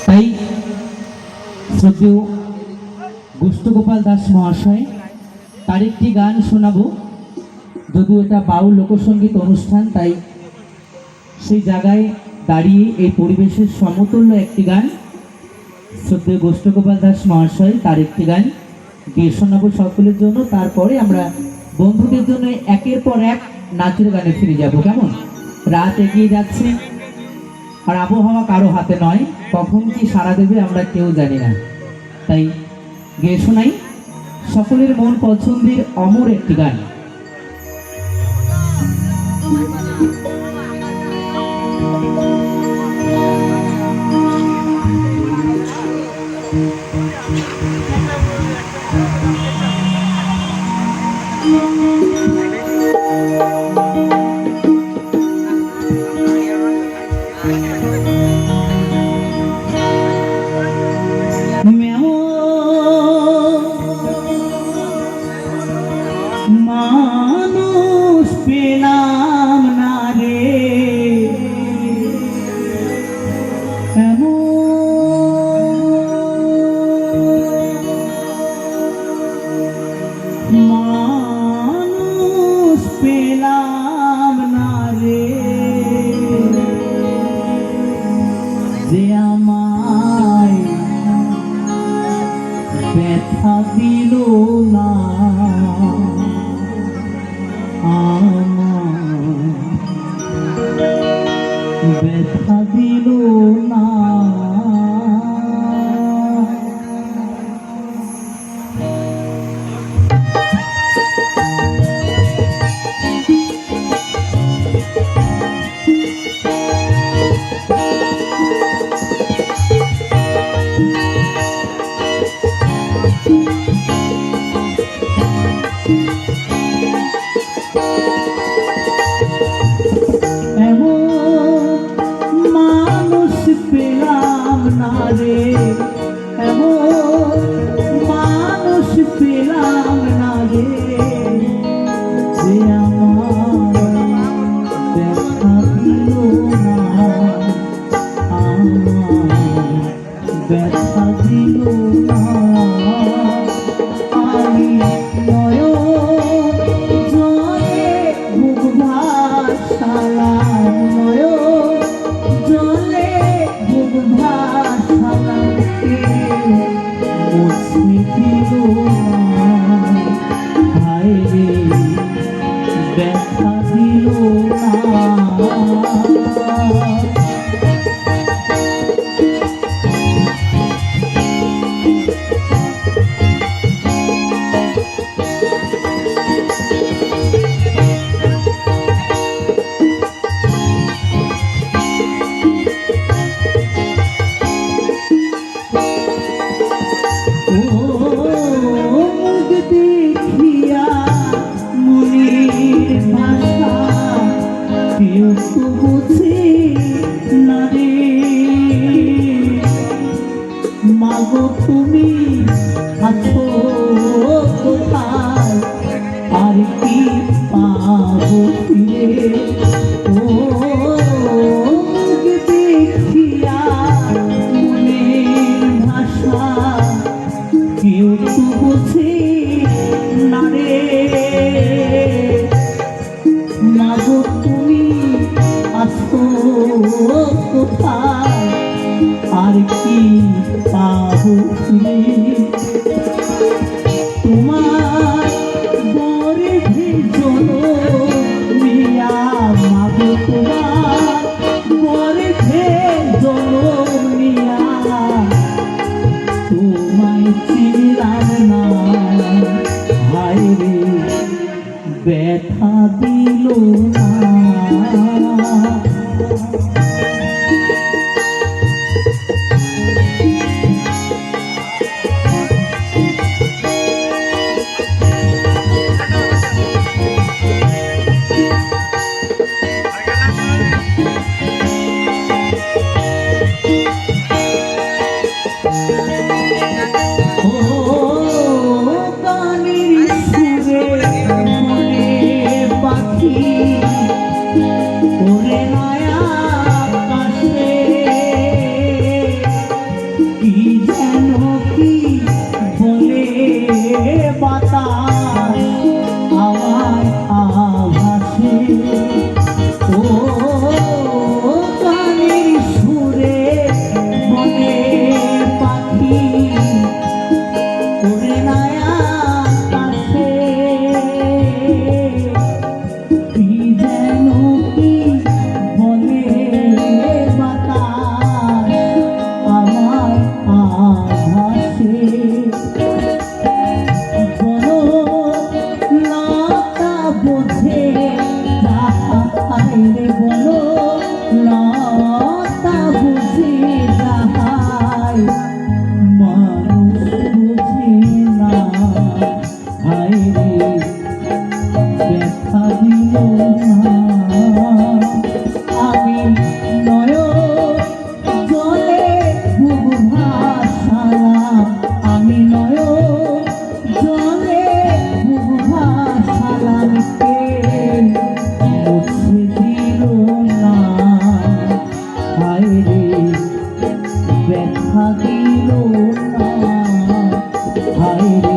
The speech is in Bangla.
তাই শ্রদ্ধেয় গোষ্ঠগোপাল দাস মহাশয় তার একটি গান শোনাবো। যদিও এটা বাউল লোকসঙ্গীত অনুষ্ঠান, তাই সেই জায়গায় দাঁড়িয়ে এই পরিবেশের সমতুল্য একটি গান শ্রদ্ধেয় গোষ্ঠগোপাল দাস মহাশয় তার একটি গান গিয়ে শোনাবো সকলের জন্য। তারপরে আমরা বন্ধুদের জন্য একের পর এক নাচের গানে ফিরে যাব। কেমন? রাত এগিয়ে যাচ্ছে আর আবহাওয়া কারো হাতে নয়, কখন কি সাড়া দেবে আমরা কেউ জানি না। তাই গিয়ে শোনাই সকলের মন পছন্দের অমর একটি গান। মানুষ পেলাম না রে মানুষ পেলাম না রে যে আমায় ব্যথা দিল না, ব্যথা দিল না। পেলাম না রে এমন মানুষ পেলাম না রে যে আমার দেখা দিল না, আমার ব্যথা দিল না। আমি নয়ন জলে বুক ভাসালাম, নয়ন জলে বুক ভাসালাম, মুছে দিল না। হায় রে ব্যথা দিল না। মানুষ বুঝে না, হায় রে ব্যথা দিল না। আমি নয়ন জলে বুক ভাসালাম, আমি নয়ন জলে বুক ভাসালাম, কে মুছে দিল না, হায় রে ব্যথা দিল না, হায় রে